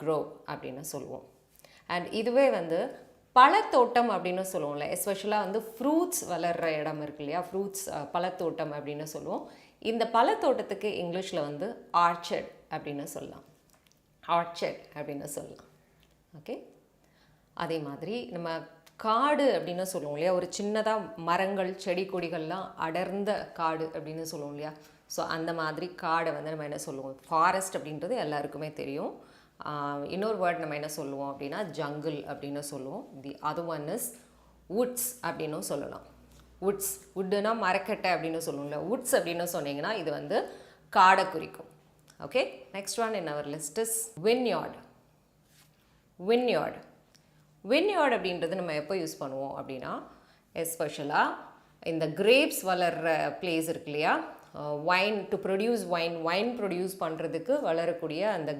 க்ரோவ் அப்படின்னு சொல்லுவோம். அண்ட் இதுவே வந்து பழத்தோட்டம் அப்படின்னு சொல்லுவோம்ல, எஸ்பெஷலாக வந்து ஃப்ரூட்ஸ் வளர்கிற இடம் இருக்கு இல்லையா, ஃப்ரூட்ஸ் பழத்தோட்டம் அப்படின்னு சொல்லுவோம். இந்த பழத்தோட்டத்துக்கு இங்கிலீஷில் வந்து ஆர்ச்சர்ட் அப்படின்னு சொல்லலாம். ஆர்ச்சர்ட் அப்படின்னு சொல்லலாம். ஓகே, அதே மாதிரி நம்ம காடு அப்படின்னு சொல்லுவோம் இல்லையா, ஒரு சின்னதாக மரங்கள் செடி கொடிகள்லாம் அடர்ந்த காடு அப்படின்னு சொல்லுவோம் இல்லையா. ஸோ அந்த மாதிரி காடை வந்து நம்ம என்ன சொல்லுவோம், ஃபாரஸ்ட் அப்படின்றது எல்லாருக்குமே தெரியும். இன்னொரு வேர்ட் நம்ம என்ன சொல்லுவோம் அப்படின்னா ஜங்கிள் அப்படின்னு சொல்லுவோம். The other one is Woods அப்படின்னும் சொல்லலாம். வுட்ஸ், வுட்டுனா மரக்கட்டை அப்படின்னு சொல்லுவோம்ல, வுட்ஸ் அப்படின்னு சொன்னீங்கன்னா இது வந்து காடை குறிக்கும். Okay, next one in our list is vineyard. Vineyard. Vineyard அப்படின்றது நம்ம எப்போ யூஸ் பண்ணுவோம் அப்படின்னா, எஸ்பெஷலாக இந்த கிரேப்ஸ் வளர்கிற பிளேஸ் இருக்கு இல்லையா, vine to produce wine produce பண்ணுறதுக்கு வளரக்கூடிய அந்த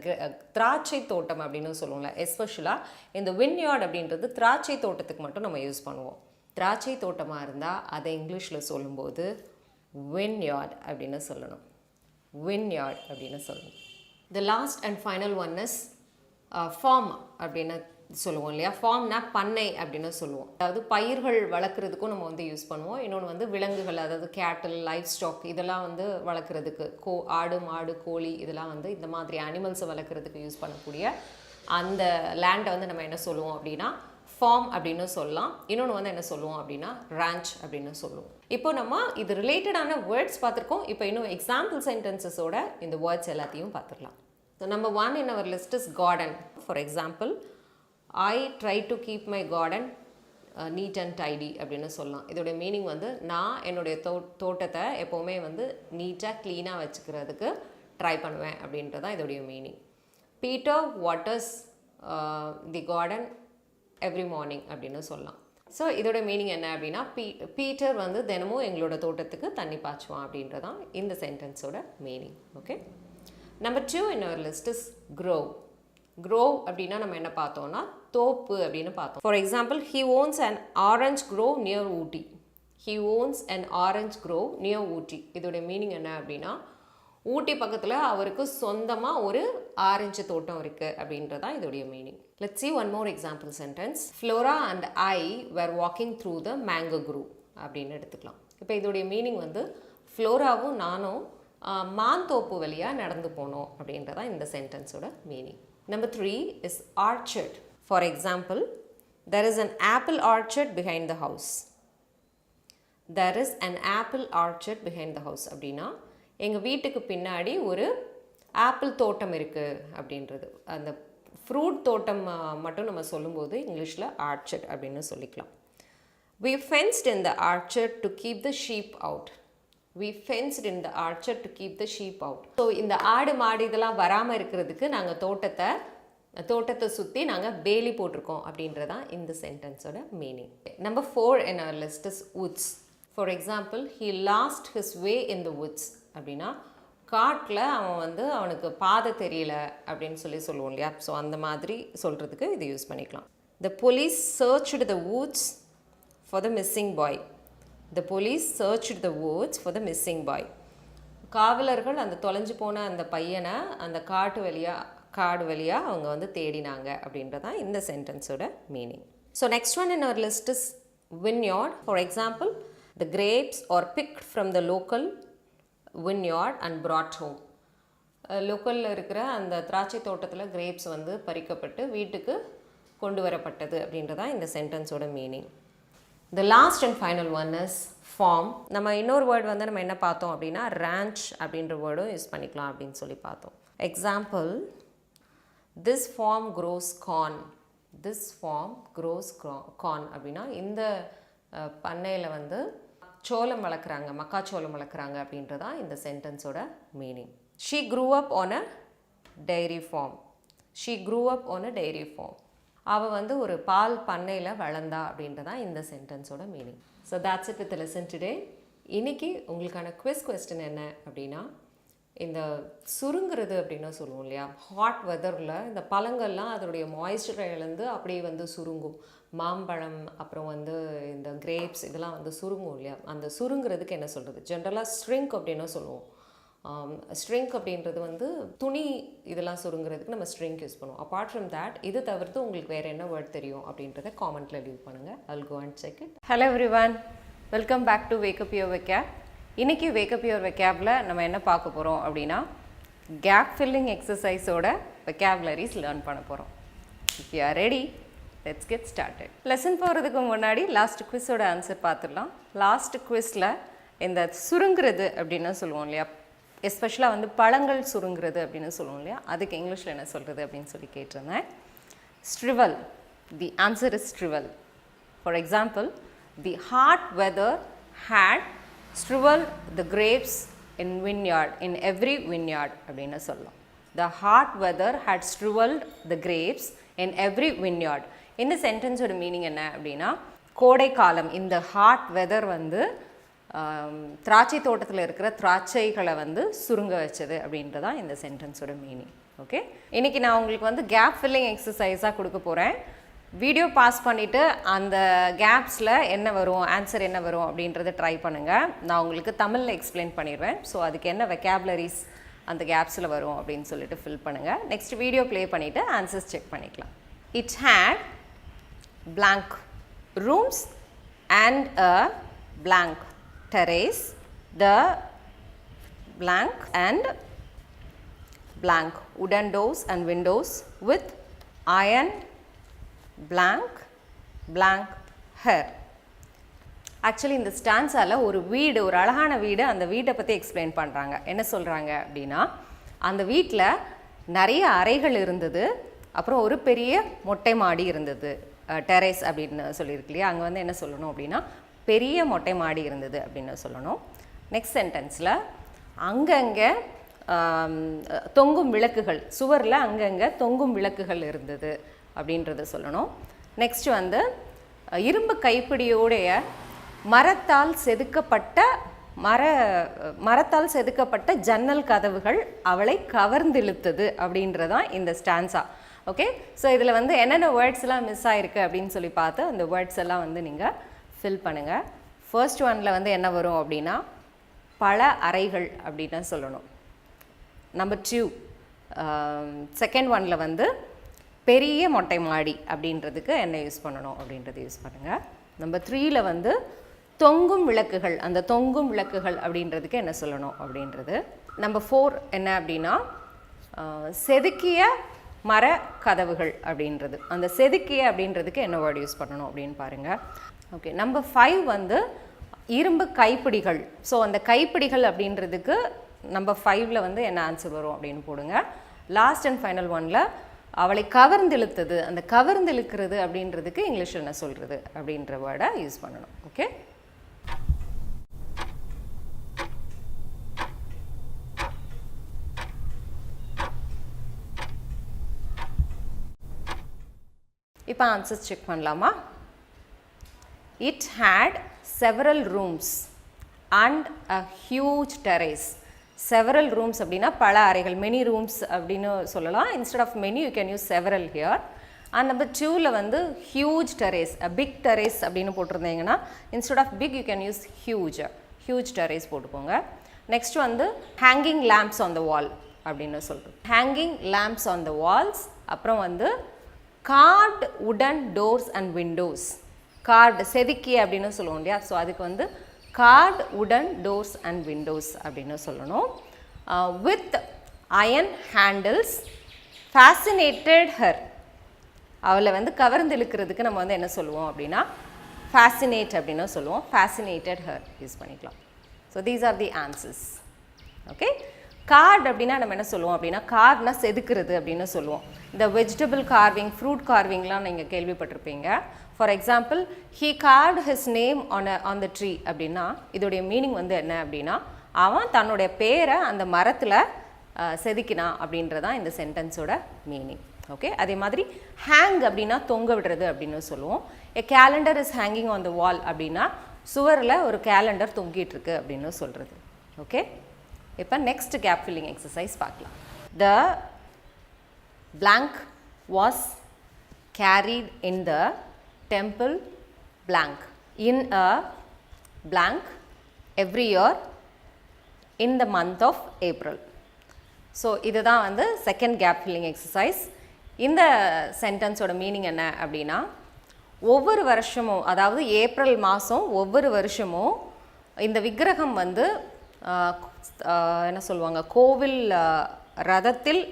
திராட்சை தோட்டம் அப்படின்னு சொல்லுவோம்ல, எஸ்பெஷலாக இந்த வின்யார்ட் அப்படின்றது திராட்சை தோட்டத்துக்கு மட்டும் நம்ம யூஸ் பண்ணுவோம். திராட்சை தோட்டமாக இருந்தால் அதை இங்கிலீஷில் சொல்லும்போது வின்யார்ட் அப்படின்னு சொல்லணும். வின்யார்ட் அப்படின்னு சொல்லணும். The last and final one is farm அப்படின்னு சொல்லுவோம் இல்லையா. ஃபார்ம்னா பண்ணை அப்படின்னு சொல்லுவோம். அதாவது பயிர்கள் வளர்க்குறதுக்கும் நம்ம வந்து யூஸ் பண்ணுவோம். இன்னொன்று வந்து விலங்குகள், அதாவது கேட்டில், லைஃப் ஸ்டாக் இதெல்லாம் வந்து வளர்க்குறதுக்கு, ஆடு மாடு கோழி இதெல்லாம் வந்து இந்த மாதிரி அனிமல்ஸை வளர்க்குறதுக்கு யூஸ் பண்ணக்கூடிய அந்த லேண்டை வந்து நம்ம என்ன சொல்லுவோம் அப்படின்னா ஃபார்ம் அப்படின்னு சொல்லலாம். இன்னொன்று வந்து என்ன சொல்லுவோம் அப்படின்னா ரேஞ்ச் அப்படின்னு சொல்லுவோம். இப்போ நம்ம இது ரிலேட்டடான வேர்ட்ஸ் பார்த்துருக்கோம். இப்போ இன்னும் எக்ஸாம்பிள் சென்டென்சஸோட இந்த வேர்ட்ஸ் எல்லாத்தையும் பார்த்துக்கலாம். So number 1 in our list is garden. For example, I try to keep my garden neat and tidy அப்படின்னு சொல்லலாம். இதோட மீனிங் வந்து நான் என்னுடைய தோட்டத்தை எப்போவுமே வந்து நீட்டாக க்ளீனாக வச்சுக்கிறதுக்கு ட்ரை பண்ணுவேன் அப்படின்றதான் இதோடைய மீனிங். பீட்டர் வாட்டர்ஸ் தி கார்டன் எவ்ரி மார்னிங் அப்படின்னு சொல்லலாம். ஸோ இதோட மீனிங் என்ன அப்படின்னா, பீட்டர் வந்து தினமும் எங்களோட தோட்டத்துக்கு தண்ணி பாய்ச்சுவான் அப்படின்றதான் இந்த சென்டென்ஸோட meaning. Okay, number 2 in our list is grow. grow அப்படின்னா நம்ம என்ன பார்த்தோம்னா தோப்பு அப்படின்னு பார்த்தோம். For example, he owns an orange grove near Ooty. he owns an orange grove near ஊட்டி. இதோட மீனிங் என்ன அப்படின்னா, ஊட்டி பக்கத்தில் அவருக்கு சொந்தமாக ஒரு ஆரஞ்சு தோட்டம் இருக்குது அப்படின்றதான் இதோடைய meaning. Let's see one more example sentence. Flora and I were walking through the mango grove அப்படின்னு எடுத்துக்கலாம். இப்போ இதோடைய மீனிங் வந்து ஃப்ளோராவும் நானும் மாந்தோப்பு வழியாக நடந்து போனோம் அப்படின்றதான் இந்த சென்டென்ஸோட meaning. Number 3 is orchard. For example, there is an apple orchard behind the house. there is an apple orchard behind the house அப்படின்னா எங்கள் வீட்டுக்கு பின்னாடி ஒரு ஆப்பிள் தோட்டம் இருக்குது அப்படின்றது. அந்த ஃப்ரூட் தோட்டம் மட்டும் நம்ம சொல்லும்போது இங்கிலீஷில் ஆர்ச்சர்ட் அப்படின்னு சொல்லிக்கலாம். We fenced in the orchard to keep the sheep out. We fenced in the orchard to keep the sheep out. So இந்த ஆடு மாடு இதெல்லாம் வராமல் இருக்கிறதுக்கு நாங்கள் தோட்டத்தை சுற்றி நாங்கள் வேலி போட்டிருக்கோம் அப்படின்றதான் இந்த சென்டென்ஸோட meaning. Number 4 in our list is woods. For example, he lost his way in the woods. அப்படின்னா காட்டில் அவனுக்கு பாதை தெரியல அப்படின்னு சொல்லுவோம் இல்லையா. ஸோ அந்த மாதிரி சொல்கிறதுக்கு இது யூஸ் பண்ணிக்கலாம். The police searched the woods for the missing boy. The police searched the woods for the missing boy. காவலர்கள் அந்த தொலைஞ்சு போன அந்த பையனை அந்த காடு வழியாக அவங்க தேடினாங்க அப்படின்றதான் இந்த சென்டென்ஸோட meaning. So next one in our list is vineyard. For example, the grapes are picked from the local vineyard and brought home. லோக்கலில் இருக்கிற அந்த திராட்சை தோட்டத்தில் கிரேப்ஸ் பறிக்கப்பட்டு வீட்டுக்கு கொண்டு வரப்பட்டது அப்படின்றதான் இந்த சென்டென்ஸோட meaning. The last and final one is farm. நம்ம இன்னொரு வேர்டு நம்ம என்ன பார்த்தோம் அப்படின்னா ranch அப்படின்ற வேர்டும் யூஸ் பண்ணிக்கலாம் அப்படின்னு சொல்லி பார்த்தோம். Example, this farm grows corn. This farm grows corn அப்படின்னா இந்த பண்ணையில் சோளம் வளர்க்குறாங்க, மக்காச்சோளம் வளர்க்குறாங்க அப்படின்றதான் இந்த சென்டென்ஸோட meaning. She grew up on a dairy farm. She grew up on a dairy farm. அவள் ஒரு பால் பண்ணையில் வளர்ந்தா அப்படின்றதான் இந்த சென்டென்ஸோட meaning. So that's it with the lesson today. இன்னைக்கு உங்களுக்கான கொஸ்டின் என்ன அப்படின்னா, இந்த சுருங்குறது அப்படின்னு சொல்லுவோம் இல்லையா, ஹாட் வெதரில் இந்த பழங்கள்லாம் அதோடைய மாய்ஸ்சரை இழந்து அப்படியே சுருங்கும். மாம்பழம் அப்புறம் இந்த கிரேப்ஸ் இதெல்லாம் சுருங்கும் இல்லையா, அந்த சுருங்குறதுக்கு என்ன சொல்கிறது? ஜென்ரலாக ஸ்ட்ரிங்க் அப்படின்னு சொல்லுவோம். ஸ்ட்ரிங்க் அப்படின்றது துணி இதெல்லாம் சுருங்குறதுக்கு நம்ம ஸ்ட்ரிங்க் யூஸ் பண்ணுவோம். அப்பார்ட் ஃப்ரம் தேட் இது தவிர்த்து உங்களுக்கு வேறு என்ன வேர்ட் தெரியும் அப்படின்றத காமெண்ட்டில் லீவ் பண்ணுங்கள். I'll go and check it. Hello everyone, welcome back to Wake Up Your Vocab. இன்றைக்கி Wake Up Your Vocabல நம்ம என்ன பார்க்க போகிறோம் அப்படின்னா கேப் ஃபில்லிங் எக்ஸசைஸோட வெக்காபுலரிஸ் லேர்ன் பண்ண போகிறோம். If you are ready, let's get started. Lesson போகிறதுக்கு முன்னாடி லாஸ்ட் குவிஸோட ஆன்சர் பார்த்துடலாம். லாஸ்ட் குவிஸில் இந்த சுருங்குறது அப்படின்னு சொல்லுவோம் இல்லையா, எஸ்பெஷலாக பழங்கள் சுருங்குறது அப்படின்னு சொல்லுவோம் இல்லையா, அதுக்கு இங்கிலீஷில் என்ன சொல்கிறது அப்படின்னு சொல்லி கேட்டிருந்தேன். Shrivel. The answer is shrivel. For example, the hot weather had shrivel the grapes in vineyard, in every vineyard அப்படின்னு சொல்லலாம். The hot weather had shrivelled the grapes in every vineyard. இந்த சென்டென்ஸோட மீனிங் என்ன அப்படின்னா, கோடை காலம், இந்த ஹாட் வெதர் திராட்சை தோட்டத்தில் இருக்கிற திராட்சைகளை சுருங்க வச்சது அப்படின்றதான் இந்த சென்டென்ஸோட மீனிங். ஓகே, இன்றைக்கி நான் உங்களுக்கு கேப் ஃபில்லிங் எக்ஸசைஸாக கொடுக்க போகிறேன். வீடியோ பாஸ் பண்ணிவிட்டு அந்த கேப்ஸில் என்ன வரும், ஆன்சர் என்ன வரும் அப்படின்றத ட்ரை பண்ணுங்கள். நான் உங்களுக்கு தமிழில் எக்ஸ்பிளைன் பண்ணிடுவேன். ஸோ அதுக்கு என்ன வெக்காபுலரிஸ் அந்த கேப்ஸில் வரும் அப்படின்னு சொல்லிட்டு ஃபில் பண்ணுங்கள். நெக்ஸ்ட் வீடியோ ப்ளே பண்ணிவிட்டு ஆன்சர்ஸ் செக் பண்ணிக்கலாம். It had blank rooms and a blank terrace, the blank and blank wooden doors and windows with iron blank hair. Actually இந்த ஸ்டான்ஸால் ஒரு அழகான வீடு, அந்த வீட்டை பற்றி எக்ஸ்பிளைன் பண்ணுறாங்க. என்ன சொல்கிறாங்க அப்படின்னா, அந்த வீட்டில் நிறைய அறைகள் இருந்தது, அப்புறம் ஒரு பெரிய மொட்டை மாடி இருந்தது. டெரேஸ் அப்படின்னு சொல்லியிருக்கு இல்லையா, அங்கே என்ன சொல்லணும் அப்படின்னா பெரிய மொட்டை மாடி இருந்தது அப்படின்னு சொல்லணும். நெக்ஸ்ட் சென்டென்ஸில் அங்கங்கே தொங்கும் விளக்குகள், சுவரில் அங்கங்கே தொங்கும் விளக்குகள் இருந்தது அப்படின்றத சொல்லணும். நெக்ஸ்ட் இரும்பு கைப்பிடியோடைய மரத்தால் செதுக்கப்பட்ட ஜன்னல் கதவுகள் அவளை கவர்ந்திழுத்தது அப்படின்றதான் இந்த ஸ்டான்ஸா. ஓகே, ஸோ இதில் என்னென்ன வேர்ட்ஸ்லாம் மிஸ் ஆகிருக்கு அப்படின்னு சொல்லி பார்த்து அந்த வேர்ட்ஸ் எல்லாம் நீங்கள் ஃபில் பண்ணுங்கள். ஃபர்ஸ்ட் ஒனில் என்ன வரும் அப்படின்னா பல அறைகள் அப்படின்னு சொல்லணும். நம்பர் 2 செகண்ட் ஒனில் பெரிய மொட்டை மாடி அப்படின்றதுக்கு என்ன யூஸ் பண்ணணும் அப்படின்றது யூஸ் பண்ணுங்கள். நம்பர் 3ல் தொங்கும் விளக்குகள், அந்த தொங்கும் விளக்குகள் அப்படின்றதுக்கு என்ன சொல்லணும் அப்படின்றது. நம்பர் 4 என்ன அப்படின்னா செதுக்கிய மர கதவுகள் அப்படின்றது, அந்த செதுக்கிய அப்படின்றதுக்கு என்ன வேர்டு யூஸ் பண்ணணும் அப்படின்னு பாருங்கள். ஓகே, நம்பர் 5 இரும்பு கைப்பிடிகள். ஸோ அந்த கைப்பிடிகள் அப்படின்றதுக்கு நம்பர் 5ல் என்ன ஆன்சர் வரும் அப்படின்னு போடுங்க. லாஸ்ட் அண்ட் ஃபைனல் ஒனில் அவளை கவர்ந்திழுத்தது, அந்த கவர்ந்திழுக்கிறது அப்படின்றதுக்கு இங்கிலீஷில் என்ன சொல்கிறது அப்படின்ற வேர்டை யூஸ் பண்ணணும். ஓகே, இப்போ ஆன்சர்ஸ் செக் பண்ணலாமா? It had several rooms and a huge terrace. Several rooms அப்படின்னா பல அறைகள், many rooms அப்படின்னு சொல்லலாம். Instead of many you can use several here. And number 2ல வந்து huge terrace, a big terrace அப்படின்னு போட்டிருந்தீங்கன்னா instead of big you can use huge terrace போட்டுக்கோங்க. Next வந்து hanging lamps on the wall அப்படின்னு சொல்கிறோம். hanging lamps on the walls. அப்புறம் வந்து carved wooden doors and windows. carved செதுக்கி அப்படின்னு சொல்லுவோம் இல்லையா, ஸோ அதுக்கு வந்து carved wooden doors and windows அப்படின்னு சொல்லணும். with iron handles fascinated her. அவளை வந்து கவர்ந்து இழுக்கிறதுக்கு நம்ம வந்து என்ன சொல்லுவோம் அப்படின்னா fascinate அப்படின்னு சொல்லுவோம். fascinated her யூஸ் பண்ணிக்கலாம். So these are the answers. Okay, card அப்படின்னா நம்ம என்ன சொல்லுவோம் அப்படின்னா கார்ட்னா செதுக்கிறது அப்படின்னு சொல்லுவோம். இந்த வெஜிடபிள் கார்விங், ஃப்ரூட் கார்விங்லாம் நீங்கள் கேள்விப்பட்டிருப்பீங்க. For example he card his name on the tree அப்படின்னா இதோடைய மீனிங் வந்து என்ன அப்படின்னா அவன் தன்னுடைய பேரை அந்த மரத்தில் செதுக்கினான் அப்படின்றதான் இந்த சென்டென்ஸோட மீனிங். ஓகே, அதே மாதிரி ஹேங் அப்படின்னா தொங்க விடுறது அப்படின்னு சொல்லுவோம். A calendar is hanging on the wall அப்படின்னா சுவரில் ஒரு கேலண்டர் தொங்கிட்டு இருக்கு அப்படின்னு சொல்கிறது. ஓகே, இப்போ நெக்ஸ்ட் கேப் ஃபில்லிங் எக்ஸசைஸ் பார்க்கலாம். த blank was carried in the temple blank in a blank every year in the month of April. So இதுதான் வந்து செகண்ட் கேப் ஃபில்லிங் எக்ஸசைஸ். இந்த சென்டென்ஸோட மீனிங் என்ன அப்படின்னா ஒவ்வொரு வருஷமும், அதாவது ஏப்ரல் மாதம் ஒவ்வொரு வருஷமும் இந்த விக்கிரகம் வந்து என்ன சொல்லுவாங்க, கோவில் ரதத்தில்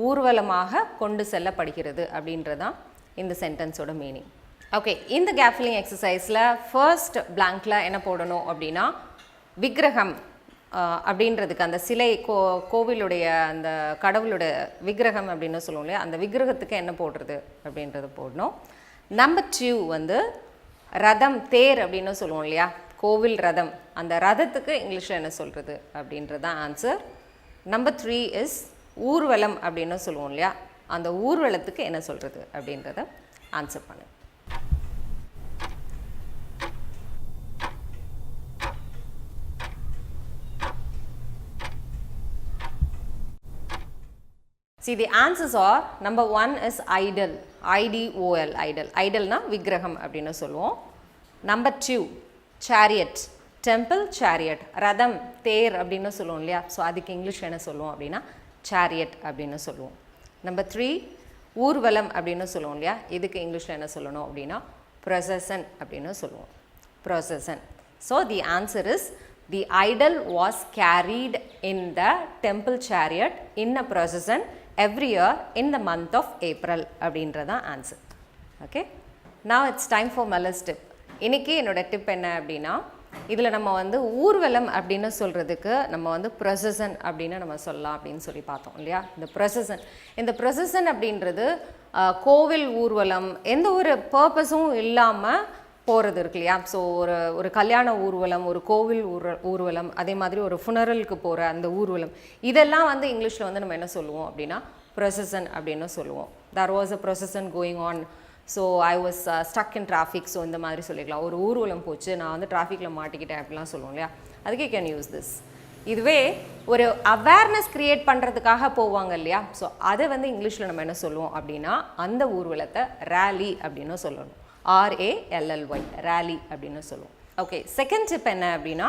ஊர்வலமாக கொண்டு செல்லப்படுகிறது அப்படின்றதான் இந்த சென்டென்ஸோட மீனிங். ஓகே, இந்த கேப் ஃபில்லிங் எக்ஸசைஸில் ஃபர்ஸ்ட் பிளாங்க்ல என்ன போடணும் அப்படின்னா விக்கிரகம் அப்படின்றதுக்கு அந்த சிலை கோவிலுடைய அந்த கடவுளுடைய விக்கிரகம் அப்படின்னு சொல்லுவோம் இல்லையா, அந்த விக்கிரகத்துக்கு என்ன போடுறது அப்படின்றது போடணும். நம்பர் 2 வந்து ரதம், தேர் அப்படின்னு சொல்லுவோம் இல்லையா, கோவில் ரதம், அந்த ரதத்துக்கு இங்கிலீஷில் என்ன சொல்கிறது அப்படின்றதான் ஆன்சர். நம்பர் 3 இஸ் ஊர்வலம் அப்படின்னு சொல்லுவோம் இல்லையா, அந்த ஊர்வலத்துக்கு என்ன சொல்கிறது அப்படின்றத ஆன்சர் பண்ணு. See, the answers are number 1 is idol, idol, idol, idolனா விக்கிரகம் அப்படின்னு சொல்லுவோம். நம்பர் 2 chariot, temple chariot, ரதம், தேர் அப்படின்னு சொல்லுவோம் இல்லையா, ஸோ அதுக்கு இங்கிலீஷ் என்ன சொல்லுவோம் அப்படின்னா chariot அப்படின்னு சொல்லுவோம். நம்பர் 3 ஊர்வலம் அப்படின்னு சொல்லுவோம் இல்லையா, இதுக்கு இங்கிலீஷில் என்ன சொல்லணும் அப்படின்னா procession அப்படின்னு சொல்லுவோம். procession. So the answer is the idol was carried in the temple chariot in a procession every year in the month of April அப்படின்றதான் answer. Okay, now it's time for Malar's tip. இன்றைக்கி என்னோட tip என்ன அப்படின்னா இதில் நம்ம வந்து ஊர்வலம் அப்படின்னு சொல்கிறதுக்கு நம்ம வந்து ப்ரொசஸன் அப்படின்னு நம்ம சொல்லலாம் அப்படின்னு சொல்லி பார்த்தோம் இல்லையா. இந்த ப்ரொசஸன் அப்படின்றது கோவில் ஊர்வலம், எந்த ஒரு பர்பஸும் இல்லாமல் போகிறது இருக்கு இல்லையா. ஸோ ஒரு கல்யாண ஊர்வலம், ஒரு கோவில் ஊர்வலம், அதே மாதிரி ஒரு ஃபுனரலுக்கு போகிற அந்த ஊர்வலம், இதெல்லாம் வந்து இங்கிலீஷில் வந்து நம்ம என்ன சொல்லுவோம் அப்படின்னா ப்ரொசஸன் அப்படின்னு சொல்லுவோம். there was a procession going on, so I was stuck in traffic, so இந்த மாதிரி சொல்லிக்கலாம். ஒரு ஊர்வலம் போச்சு, நான் வந்து டிராஃபிக்கில் மாட்டிக்கிட்டேன் அப்படிலாம் சொல்லுவோம் இல்லையா, அதுக்கு கேன் யூஸ் திஸ். இதுவே ஒரு அவேர்னஸ் க்ரியேட் பண்ணுறதுக்காக போவாங்க இல்லையா, ஸோ அதை வந்து இங்கிலீஷில் நம்ம என்ன சொல்லுவோம் அப்படின்னா அந்த ஊர்வலத்தை ரேலி அப்படின்னு சொல்லணும். RALLY, ரேலி அப்படின்னு சொல்லுவோம். ஓகே, செகண்ட் டிப் என்ன அப்படின்னா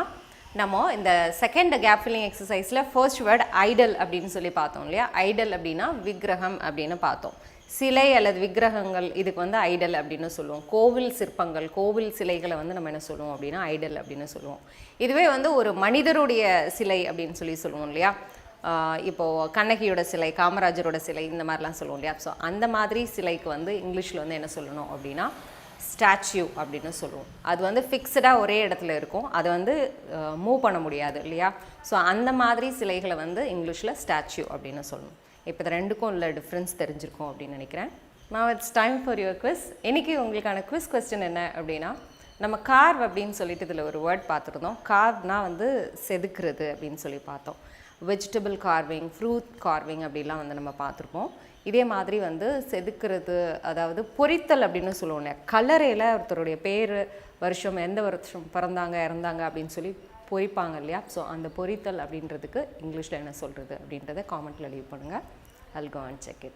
நம்ம இந்த செகண்ட் கேப் ஃபில்லிங் எக்ஸசைஸில் ஃபர்ஸ்ட் வேர்ட் ஐடல் அப்படின்னு சொல்லி பார்த்தோம் இல்லையா. ஐடல் அப்படின்னா விக்கிரகம் அப்படின்னு பார்த்தோம். சிலை அல்லது விக்கிரகங்கள், இதுக்கு வந்து ஐடல் அப்படின்னு சொல்லுவோம். கோவில் சிற்பங்கள், கோவில் சிலைகளை வந்து நம்ம என்ன சொல்லுவோம் அப்படின்னா ஐடல் அப்படின்னு சொல்லுவோம். இதுவே வந்து ஒரு மனிதருடைய சிலை அப்படின்னு சொல்லுவோம் இல்லையா, இப்போது கண்ணகியோட சிலை, காமராஜரோட சிலை, இந்த மாதிரிலாம் சொல்லுவோம் இல்லையா. ஸோ அந்த மாதிரி சிலைக்கு வந்து இங்கிலீஷில் வந்து என்ன சொல்லணும் அப்படின்னா ஸ்டாச்சு அப்படின்னு சொல்லுவோம். அது வந்து ஃபிக்ஸ்டாக ஒரே இடத்துல இருக்கும், அதை வந்து மூவ் பண்ண முடியாது இல்லையா? ஸோ அந்த மாதிரி சிலைகளை வந்து இங்கிலீஷில் ஸ்டாச்சு அப்படின்னு சொல்லணும். இப்போ இது ரெண்டுக்கும் உள்ள டிஃப்ரென்ஸ் தெரிஞ்சிருக்கும் அப்படின்னு நினைக்கிறேன். Now it's time for your quiz. இன்றைக்கி உங்களுக்கான குவிஸ் கொஸ்டின் என்ன அப்படின்னா, நம்ம கார்வ் அப்படின்னு சொல்லிட்டு இதில் ஒரு வேர்ட் பார்த்துருந்தோம். கார்வ்னால் வந்து செதுக்குறது அப்படின்னு சொல்லி பார்த்தோம். வெஜிடபிள் கார்விங், ஃப்ரூட் கார்விங் அப்படிலாம் வந்து நம்ம பார்த்துருப்போம். இதே மாதிரி வந்து செதுக்குறது, அதாவது பொரித்தல் அப்படின்னு சொல்லுவோம் இல்லையா? கல்லறையில் ஒருத்தருடைய பேர், வருஷம், எந்த வருஷம் பிறந்தாங்க இறந்தாங்க அப்படின்னு சொல்லி பொரிப்பாங்க இல்லையா? ஸோ அந்த பொரித்தல் அப்படின்றதுக்கு இங்கிலீஷில் என்ன சொல்கிறது அப்படின்றத காமெண்ட்டில் லீவ் பண்ணுங்கள். I'll go and check it.